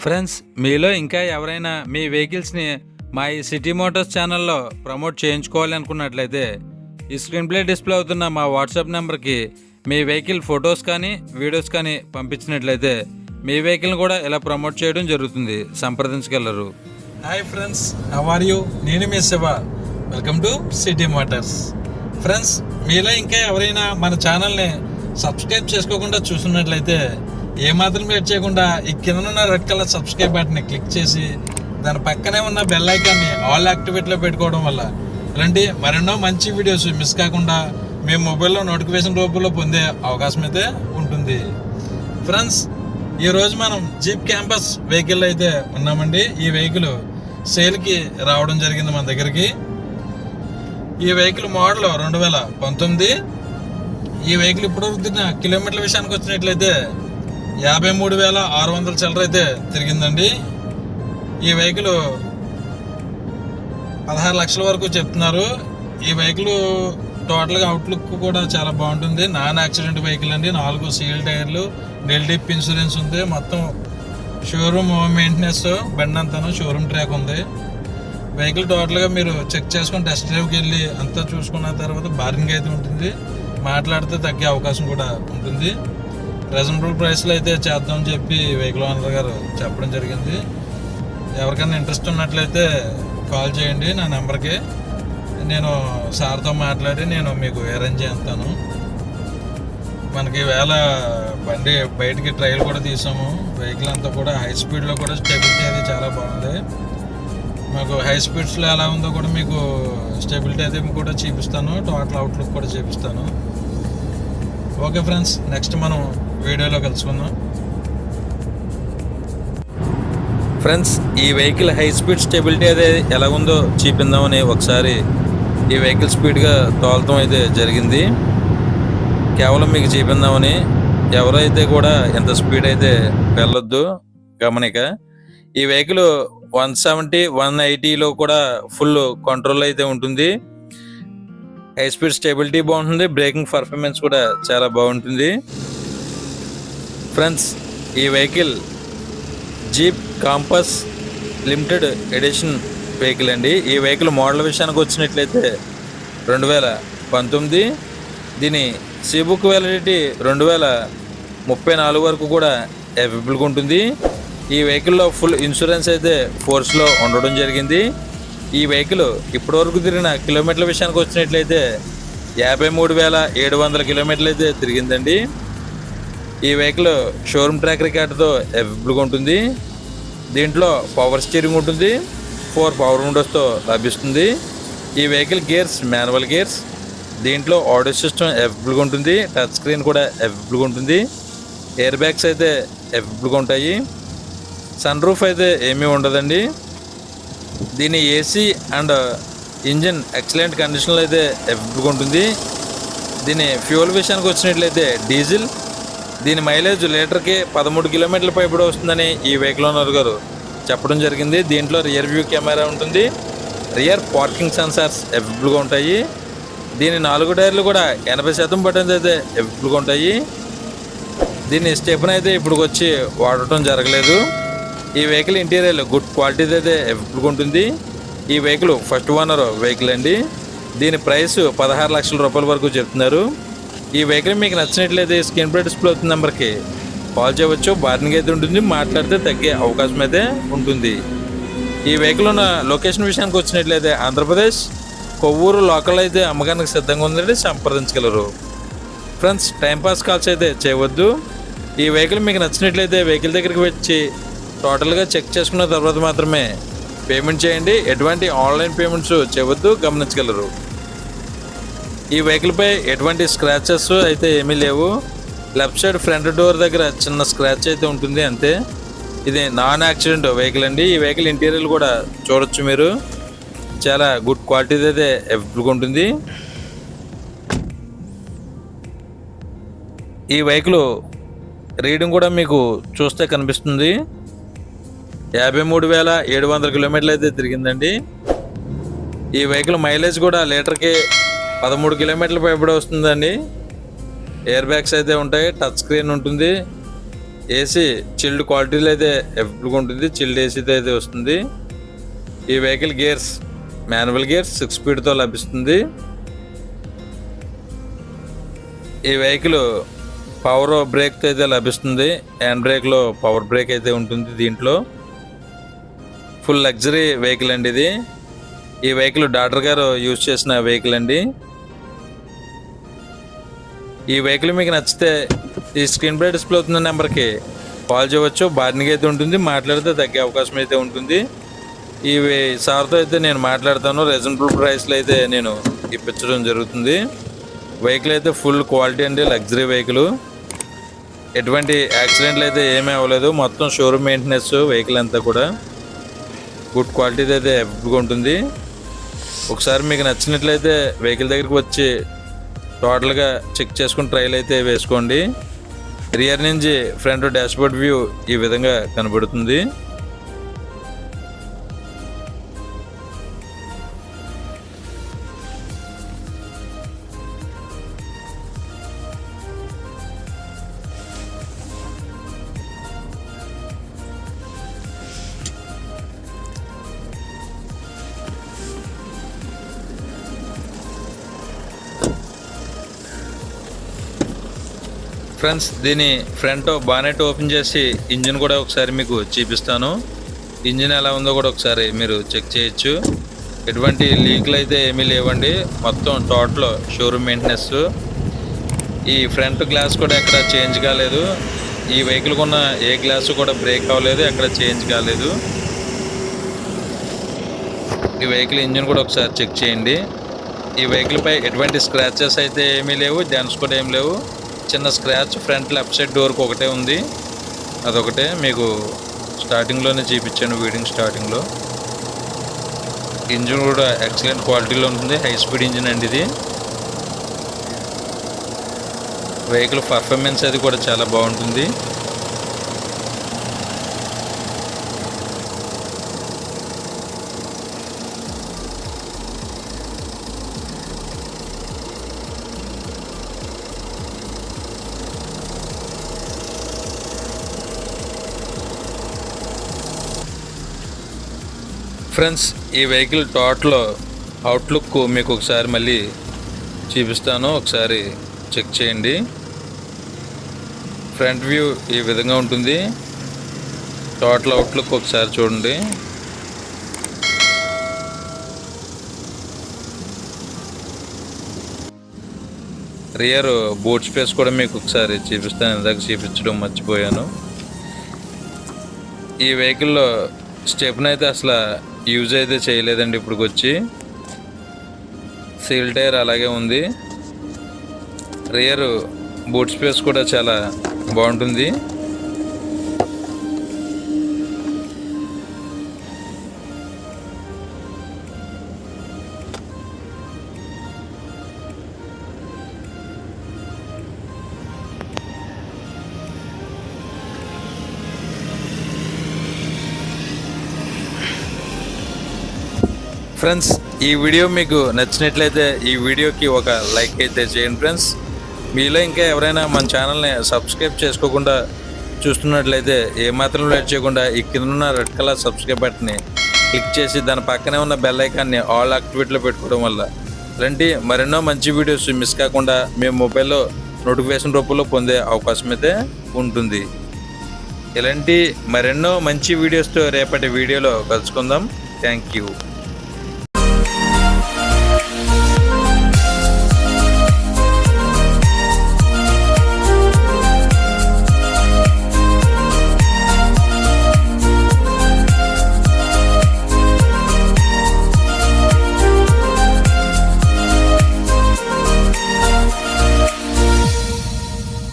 Friends, మీలో ఇంకా ఎవరైనా మీ వెహికల్స్ని మా ఈ సిటీ మోటార్స్ ఛానల్లో ప్రమోట్ చేయించుకోవాలి అనుకున్నట్లయితే ఈ స్క్రీన్ ప్లే డిస్ప్లే అవుతున్న మా వాట్సాప్ నెంబర్కి మీ వెహికల్ ఫొటోస్ కానీ వీడియోస్ కానీ పంపించినట్లయితే మీ వెహికల్ని కూడా ఇలా ప్రమోట్ చేయడం జరుగుతుంది. సంప్రదించగలరు. Hi friends, how are you? నేను మీ Shiva. Welcome to City Motors. Friends, మీలో ఇంకా ఎవరైనా మన ఛానల్ని సబ్స్క్రైబ్ చేసుకోకుండా చూస్తున్నట్లయితే ఏమాత్రం వెయిట్ చేయకుండా ఈ కింద ఉన్న రెడ్ కలర్ సబ్స్క్రైబ్ బటన్ని క్లిక్ చేసి దాని పక్కనే ఉన్న బెల్ ఐకాన్ని ఆల్ యాక్టివేట్లో పెట్టుకోవడం వల్ల ఇలాంటి మరెన్నో మంచి వీడియోస్ మిస్ కాకుండా మీ మొబైల్లో నోటిఫికేషన్ రూపంలో పొందే అవకాశం అయితే ఉంటుంది. ఫ్రెండ్స్, ఈరోజు మనం జీప్ క్యాంపస్ వెహికల్ అయితే ఉన్నామండి. ఈ వెహికల్ సేల్కి రావడం జరిగింది మన దగ్గరికి. ఈ వెహికల్ మోడల్ 2019. ఈ వెహికల్ ఇప్పటివరకు తిరిగిన కిలోమీటర్ల విషయానికి వచ్చినట్లయితే 53,600 చిల్లర అయితే తిరిగిందండి. ఈ వెహికల్ 16 లక్షల వరకు చెప్తున్నారు. ఈ వెహికల్ టోటల్గా అవుట్లుక్ కూడా చాలా బాగుంటుంది. నాన్ యాక్సిడెంట్ వెహికల్ అండి. 4 సీల్ టైర్లు, డెల్ డిప్ ఇన్సూరెన్స్ ఉంది. మొత్తం షోరూమ్ మెయింటెనెన్స్, బండి అంతాను షోరూమ్ ట్రాక్ ఉంది. వెహికల్ టోటల్గా మీరు చెక్ చేసుకొని టెస్ట్ డ్రైవ్కి వెళ్ళి అంతా చూసుకున్న తర్వాత బార్గింగ్ అయితే ఉంటుంది. మాట్లాడితే తగ్గే అవకాశం కూడా ఉంటుంది. రీజనబుల్ ప్రైస్లో అయితే చేద్దామని చెప్పి వెహికల్ ఓనర్ గారు చెప్పడం జరిగింది. ఎవరికైనా ఇంట్రెస్ట్ ఉన్నట్లయితే కాల్ చేయండి నా నెంబర్కి. నేను సార్తో మాట్లాడి నేను మీకు అరేంజ్ చేస్తాను. మనకి వేళ బండి బయటికి ట్రయల్ కూడా తీసాము. వెహికల్ అంతా కూడా హై స్పీడ్లో కూడా స్టెబిలిటీ అది చాలా బాగుంది. మాకు హై స్పీడ్స్లో ఎలా ఉందో కూడా మీకు స్టెబిలిటీ అయితే కూడా చూపిస్తాను. టోటల్ అవుట్లుక్ కూడా చూపిస్తాను. ఓకే ఫ్రెండ్స్, నెక్స్ట్ మనం వీడియోలో కలుసుకుందాం. ఫ్రెండ్స్, ఈ వెహికల్ హై స్పీడ్ స్టెబిలిటీ అదే ఎలా ఉందో చూపిందామని ఒకసారి ఈ వెహికల్ స్పీడ్గా తోలతం అయితే జరిగింది. కేవలం మీకు చూపిందామని. ఎవరైతే కూడా ఎంత స్పీడ్ అయితే వెళ్ళొద్దు గమనిక. ఈ వెహికల్ 170, 180లో కూడా ఫుల్ కంట్రోల్ అయితే ఉంటుంది. హై స్పీడ్ స్టెబిలిటీ బాగుంటుంది. బ్రేకింగ్ పర్ఫార్మెన్స్ కూడా చాలా బాగుంటుంది. ఫ్రెండ్స్, ఈ vehicle jeep compass limited edition vehicle అండి. ఈ వెహికల్ మోడల్ విషయానికి వచ్చినట్లయితే 2019. దీని సీబుక్ వ్యాలిడిటీ 2034 వరకు కూడా అవైలబుల్గా ఉంటుంది. ఈ వెహికల్లో ఫుల్ ఇన్సూరెన్స్ అయితే ఫోర్స్లో ఉండడం జరిగింది. ఈ వెహికల్ ఇప్పటివరకు తిరిగిన కిలోమీటర్ల విషయానికి వచ్చినట్లయితే 53,700 కిలోమీటర్లు అయితే తిరిగిందండి. ఈ వెహికల్ షోరూమ్ ట్రాక్ రికార్డుతో అవైలబుల్గా ఉంటుంది. దీంట్లో పవర్ స్టీరింగ్ ఉంటుంది. 4 పవర్ విండోస్తో లభిస్తుంది. ఈ వెహికల్ గేర్స్ మాన్యువల్ గేర్స్. దీంట్లో ఆడియో సిస్టమ్ అవైలబుల్గా ఉంటుంది. టచ్ స్క్రీన్ కూడా అవైలబుల్గా ఉంటుంది. ఎయిర్ బ్యాగ్స్ అయితే అవైలబుల్గా ఉంటాయి. సన్ రూఫ్ అయితే ఏమీ ఉండదండి. దీని ఏసీ అండ్ ఇంజిన్ ఎక్సలెంట్ కండిషన్లో అయితే అవైలబుల్గా ఉంటుంది. దీని ఫ్యూయల్ విషయానికి వచ్చినట్లయితే డీజిల్. దీని మైలేజ్ లీటర్కి 13 కిలోమీటర్ల పైబడి వస్తుందని ఈ వెహికల్ ఓనర్ గారు చెప్పడం జరిగింది. దీంట్లో రియర్ వ్యూ కెమెరా ఉంటుంది. రియర్ పార్కింగ్ సెన్సార్స్ అవైలబుల్గా ఉంటాయి. దీని 4 టైర్లు కూడా 80% బటన్స్ అయితే అవైలబుల్గా ఉంటాయి. దీని స్టెప్ని అయితే ఇప్పుడు వచ్చి వాడటం జరగలేదు. ఈ వెహికల్ ఇంటీరియర్ గుడ్ క్వాలిటీ అయితే అవైలబుల్గా ఉంటుంది. ఈ వెహికల్ ఫస్ట్ ఓనర్ వెహికల్ అండి. దీని ప్రైస్ 16 లక్షల రూపాయల వరకు చెప్తున్నారు. ఈ వెహికల్ మీకు నచ్చినట్లయితే స్క్రీన్ ప్లే డిస్ప్లే అవుతున్న నెంబర్కి కాల్ చేయవచ్చు. బార్గింగ్ అయితే ఉంటుంది. మాట్లాడితే తగ్గే అవకాశం అయితే ఉంటుంది. ఈ వెహికల్ ఉన్న లొకేషన్ విషయానికి వచ్చినట్లయితే ఆంధ్రప్రదేశ్ కొవ్వూరు లోకల్ అయితే అమ్మకానికి సిద్ధంగా ఉందంటే సంప్రదించగలరు. ఫ్రెండ్స్, టైంపాస్ కాల్స్ అయితే చేయవద్దు. ఈ వెహికల్ మీకు నచ్చినట్లయితే వెహికల్ దగ్గరికి వచ్చి టోటల్గా చెక్ చేసుకున్న తర్వాత మాత్రమే పేమెంట్ చేయండి. ఎటువంటి ఆన్లైన్ పేమెంట్స్ చేయవద్దు, గమనించగలరు. ఈ వెహికల్పై ఎటువంటి స్క్రాచెస్ అయితే ఏమీ లేవు. లెఫ్ట్ సైడ్ ఫ్రంట్ డోర్ దగ్గర చిన్న స్క్రాచ్ అయితే ఉంటుంది, అంతే. ఇది నాన్ యాక్సిడెంట్ వెహికల్ అండి. ఈ వెహికల్ ఇంటీరియర్ కూడా చూడొచ్చు మీరు. చాలా గుడ్ క్వాలిటీ అయితే అవైలబుల్గా ఉంటుంది. ఈ వెహికల్ రీడింగ్ కూడా మీకు చూస్తే కనిపిస్తుంది. 53,700 కిలోమీటర్లు అయితే తిరిగిందండి. ఈ వెహికల్ మైలేజ్ కూడా లీటర్కి 13 కిలోమీటర్ల పైబడి వస్తుందండి. ఎయిర్ బ్యాగ్స్ అయితే ఉంటాయి. టచ్ స్క్రీన్ ఉంటుంది. ఏసీ చిల్డ్ క్వాలిటీలో అయితే అవైలబుల్గా ఉంటుంది. చిల్డ్ ఏసీతో అయితే వస్తుంది. ఈ వెహికల్ గేర్స్ మాన్యువల్ గేర్స్ 6 స్పీడ్తో లభిస్తుంది. ఈ వెహికల్ పవర్ బ్రేక్తో అయితే లభిస్తుంది. హ్యాండ్ బ్రేక్లో పవర్ బ్రేక్ అయితే ఉంటుంది. దీంట్లో ఫుల్ లగ్జరీ వెహికల్ అండి ఇది. ఈ వెహికల్ డాక్టర్ గారు యూజ్ చేసిన వెహికల్ అండి. ఈ వెహికల్ మీకు నచ్చితే ఈ స్క్రీన్ పై డిస్ప్లే అవుతున్న నెంబర్కి కాల్ చేయవచ్చు. బార్నింగ్ అయితే ఉంటుంది. మాట్లాడితే తగ్గే అవకాశం అయితే ఉంటుంది. ఈ సార్తో అయితే నేను మాట్లాడతాను. రీజనబుల్ ప్రైస్లో అయితే నేను ఇప్పించడం జరుగుతుంది. వెహికల్ అయితే ఫుల్ క్వాలిటీ అండి, లగ్జరీ వెహికల్. ఎటువంటి యాక్సిడెంట్లు అయితే ఏమీ అవ్వలేదు. మొత్తం షోరూమ్ మెయింటెనెన్స్ వెహికల్ అంతా కూడా గుడ్ క్వాలిటీతో అయితే అవైలబుల్గా ఉంటుంది. ఒకసారి మీకు నచ్చినట్లయితే వెహికల్ దగ్గరికి వచ్చి టోటల్గా చెక్ చేసుకుని ట్రైల్ అయితే వేసుకోండి. రియర్ నుంచి ఫ్రంట్ డాష్బోర్డ్ వ్యూ ఈ విధంగా కనబడుతుంది. ఫ్రెండ్స్, దీని ఫ్రంట్ బానెట్ ఓపెన్ చేసి ఇంజిన్ కూడా ఒకసారి మీకు చూపిస్తాను. ఇంజిన్ ఎలా ఉందో కూడా ఒకసారి మీరు చెక్ చేయొచ్చు. ఎటువంటి లీక్లు అయితే ఏమీ లేవండి. మొత్తం టోటల్ షోరూమ్ మెయింటెనెన్స్. ఈ ఫ్రంట్ గ్లాస్ కూడా ఎక్కడ చేంజ్ కాలేదు. ఈ వెహికల్ కొన్న ఏ గ్లాసు కూడా బ్రేక్ అవ్వలేదు, ఎక్కడ చేంజ్ కాలేదు. ఈ వెహికల్ ఇంజిన్ కూడా ఒకసారి చెక్ చేయండి. ఈ వెహికల్ పై ఎటువంటి స్క్రాచెస్ అయితే ఏమీ లేవు, డెన్స్ కూడా ఏమి లేవు. చిన్న స్క్రాచ్ ఫ్రంట్ లెఫ్ట్ సైడ్ డోర్కి ఒకటే ఉంది. అదొకటే మీకు స్టార్టింగ్లోనే చూపించాను, వీడింగ్ స్టార్టింగ్లో. ఇంజిన్ కూడా ఎక్సలెంట్ క్వాలిటీలో ఉంటుంది. హై స్పీడ్ ఇంజిన్ అండి ఇది. వెహికల్ పర్ఫార్మెన్స్ అది కూడా చాలా బాగుంటుంది. ఫ్రెండ్స్, ఈ వెహికల్ టోటల్ అవుట్లుక్ మీకు ఒకసారి మళ్ళీ చూపిస్తాను. ఒకసారి చెక్ చేయండి. ఫ్రంట్ వ్యూ ఈ విధంగా ఉంటుంది. టోటల్ అవుట్లుక్ ఒకసారి చూడండి. రియర్ బూట్ స్పేస్ కూడా మీకు ఒకసారి చూపిస్తాను. ఇందాక చూపించడం మర్చిపోయాను. ఈ వెహికల్లో స్టెప్ని అయితే అసలు యూజ్ అయితే చేయలేదండి. ఇప్పటికి వచ్చి సీల్ టైర్ అలాగే ఉంది. రియర్ బూట్ స్పేస్ కూడా చాలా బాగుంటుంది. ఫ్రెండ్స్, ఈ వీడియో మీకు నచ్చినట్లయితే ఈ వీడియోకి ఒక లైక్ అయితే చేయండి. ఫ్రెండ్స్, మీలో ఇంకా ఎవరైనా మన ఛానల్ని సబ్స్క్రైబ్ చేసుకోకుండా చూస్తున్నట్లయితే ఏమాత్రం లేట్ చేయకుండా ఈ కింద ఉన్న రెడ్ కలర్ సబ్స్క్రైబ్ బటన్ని క్లిక్ చేసి దాని పక్కనే ఉన్న బెల్ ఐకాన్ని ఆల్ యాక్టివేట్లో పెట్టుకోవడం వల్ల ఇలాంటి మరెన్నో మంచి వీడియోస్ మిస్ కాకుండా మేము మొబైల్లో నోటిఫికేషన్ రూపంలో పొందే అవకాశం అయితే ఉంటుంది. ఇలాంటి మరెన్నో మంచి వీడియోస్తో రేపటి వీడియోలో కలుసుకుందాం. Thank you.